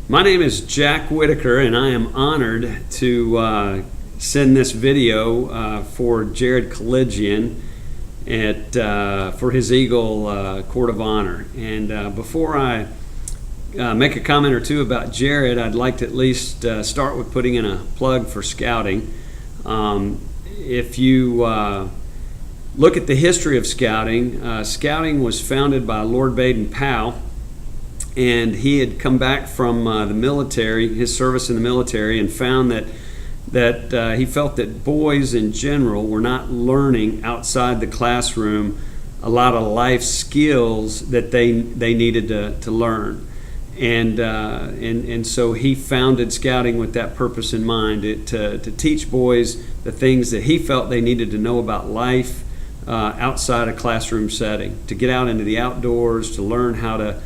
My name is Jack Whitaker, and I am honored to send this video for Jared Kilidjian for his Eagle Court of Honor. And before I make a comment or two about Jared, I'd like to at least start with putting in a plug for Scouting. If you look at the history of Scouting, Scouting was founded by Lord Baden-Powell, and he had come back from the military, his service in the military, and found that he felt that boys in general were not learning outside the classroom a lot of life skills that they needed to learn. And so he founded Scouting with that purpose in mind, to teach boys the things that he felt they needed to know about life outside a classroom setting, to get out into the outdoors, to learn how to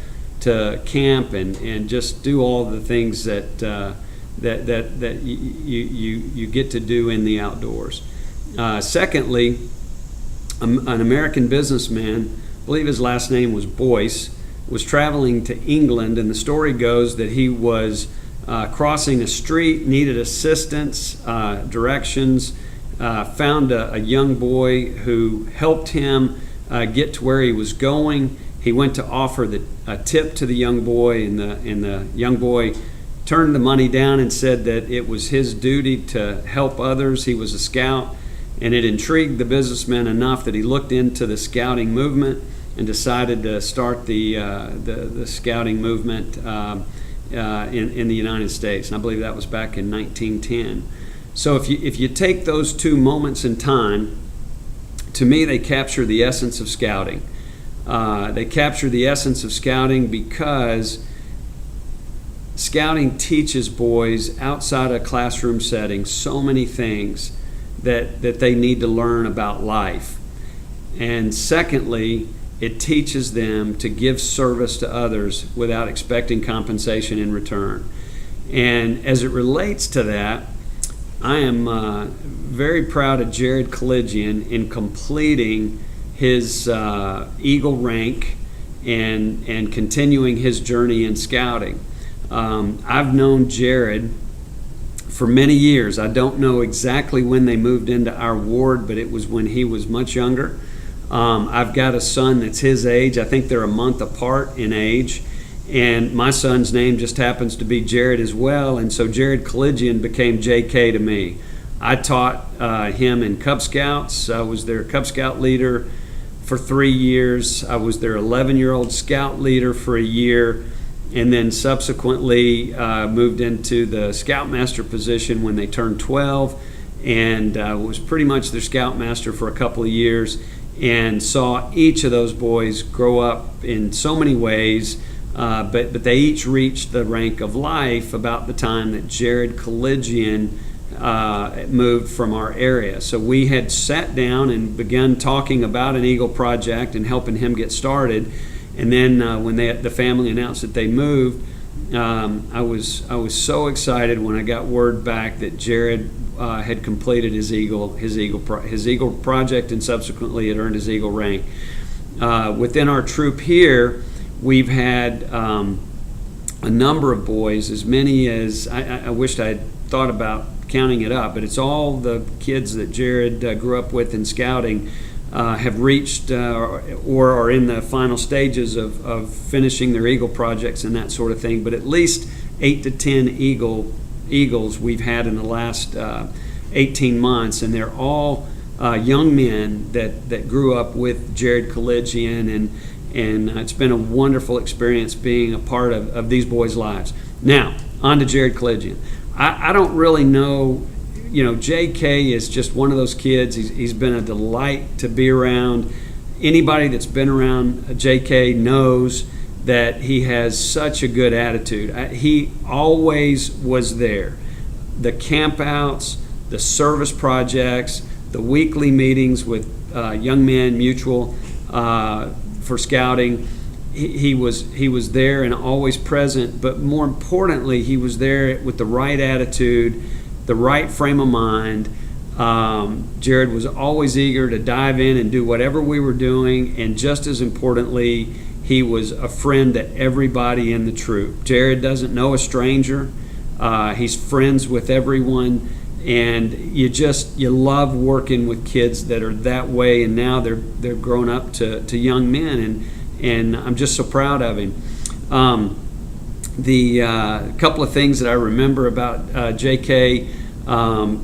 camp and just do all the things that you get to do in the outdoors. Secondly, an American businessman, I believe his last name was Boyce, was traveling to England, and the story goes that he was crossing a street, needed assistance, directions, found a young boy who helped him get to where he was going. He went to offer a tip to the young boy, and the young boy turned the money down and said that it was his duty to help others. He was a scout, and it intrigued the businessman enough that he looked into the Scouting movement and decided to start the Scouting movement in the United States. And I believe that was back in 1910. So if you take those two moments in time, to me they capture the essence of Scouting. They capture the essence of Scouting because Scouting teaches boys outside a classroom setting so many things that they need to learn about life. And secondly, it teaches them to give service to others without expecting compensation in return. And as it relates to that, I am very proud of Jared Kilidjian in completing his Eagle rank and continuing his journey in Scouting. I've known Jared for many years. I don't know exactly when they moved into our ward, but it was when he was much younger. I've got a son that's his age. I think they're a month apart in age. And my son's name just happens to be Jared as well. And so Jared Kilidjian became JK to me. I taught him in Cub Scouts. I was their Cub Scout leader for 3 years. I was their 11-year-old scout leader for a year, and then subsequently moved into the scoutmaster position when they turned 12, and was pretty much their scoutmaster for a couple of years, and saw each of those boys grow up in so many ways, but they each reached the rank of life about the time that Jared Kilidjian moved from our area. So we had sat down and begun talking about an Eagle project and helping him get started. And then when the family announced that they moved, I was so excited when I got word back that Jared had completed his Eagle project and subsequently had earned his Eagle rank. Within our troop here, we've had a number of boys, as many as I wished I had thought about counting it up, but it's all the kids that Jared grew up with in Scouting have reached or are in the final stages of finishing their Eagle projects and that sort of thing. But at least 8 to 10 Eagles we've had in the last 18 months, and they're all young men that grew up with Jared Kilidjian, and it's been a wonderful experience being a part of these boys' lives. Now, on to Jared Kilidjian. I don't really know, JK is just one of those kids. He's been a delight to be around. Anybody that's been around JK knows that he has such a good attitude. He always was there. The campouts, the service projects, the weekly meetings with Young Men Mutual for Scouting. He was there and always present, but more importantly, he was there with the right attitude, the right frame of mind. Jared was always eager to dive in and do whatever we were doing, and just as importantly, He was a friend to everybody in the troop. Jared doesn't know a stranger. He's friends with everyone, and you love working with kids that are that way. And now they're grown up to young men, and I'm just so proud of him. The couple of things that I remember about J.K. All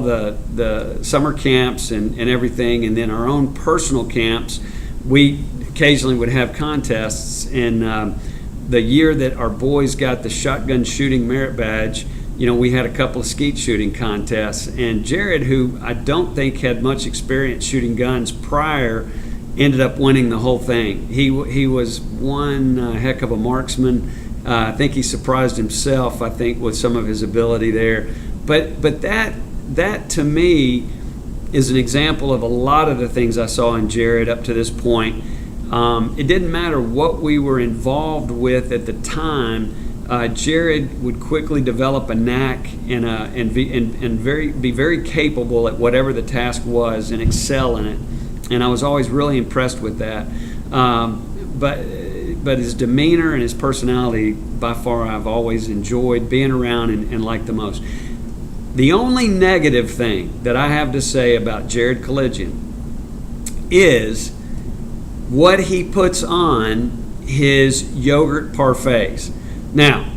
the summer camps and everything, and then our own personal camps. We occasionally would have contests, and the year that our boys got the shotgun shooting merit badge, we had a couple of skeet shooting contests, and Jared, who I don't think had much experience shooting guns prior, ended up winning the whole thing. He was one heck of a marksman. I think he surprised himself, with some of his ability there. But that to me is an example of a lot of the things I saw in Jared up to this point. It didn't matter what we were involved with at the time. Jared would quickly develop a knack and be very capable at whatever the task was and excel in it. And I was always really impressed with that. But his demeanor and his personality, by far, I've always enjoyed being around and liked the most. The only negative thing that I have to say about Jared Kilidjian is what he puts on his yogurt parfaits. Now,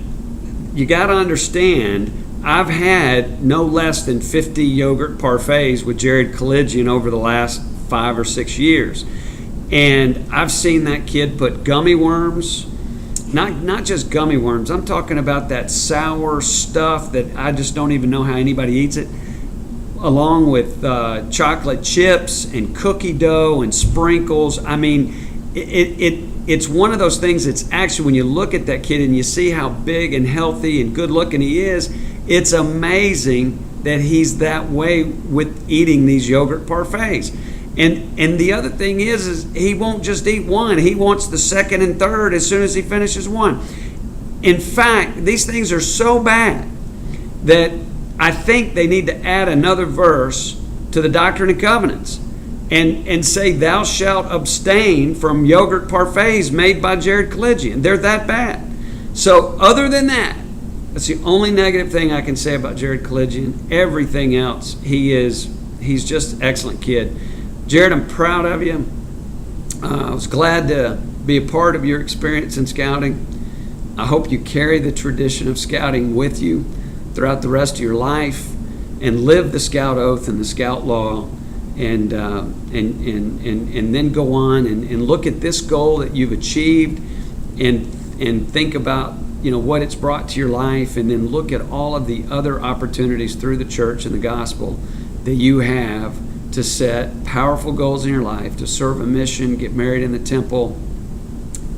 you got to understand, I've had no less than 50 yogurt parfaits with Jared Kilidjian over the last 5 or 6 years. And I've seen that kid put gummy worms, not just gummy worms, I'm talking about that sour stuff that I just don't even know how anybody eats it, along with chocolate chips and cookie dough and sprinkles. I mean, it's one of those things that's actually, when you look at that kid and you see how big and healthy and good looking he is, it's amazing that he's that way with eating these yogurt parfaits. And the other thing is he won't just eat one. He wants the second and third as soon as he finishes one. In fact, these things are so bad that I think they need to add another verse to the Doctrine and Covenants and say, thou shalt abstain from yogurt parfaits made by Jared Kilidjian. They're that bad. So other than that, that's the only negative thing I can say about Jared Kilidjian. Everything else, he's just an excellent kid. Jared, I'm proud of you. I was glad to be a part of your experience in scouting. I hope you carry the tradition of scouting with you throughout the rest of your life and live the scout oath and the scout law, and then go on and look at this goal that you've achieved and think about what it's brought to your life, and then look at all of the other opportunities through the church and the gospel that you have to set powerful goals in your life, to serve a mission, get married in the temple,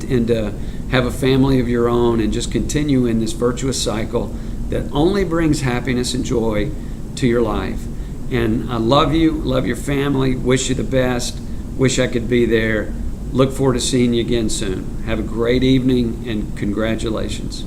and to have a family of your own, and just continue in this virtuous cycle that only brings happiness and joy to your life. And I love you, love your family, wish you the best, wish I could be there. Look forward to seeing you again soon. Have a great evening, and congratulations.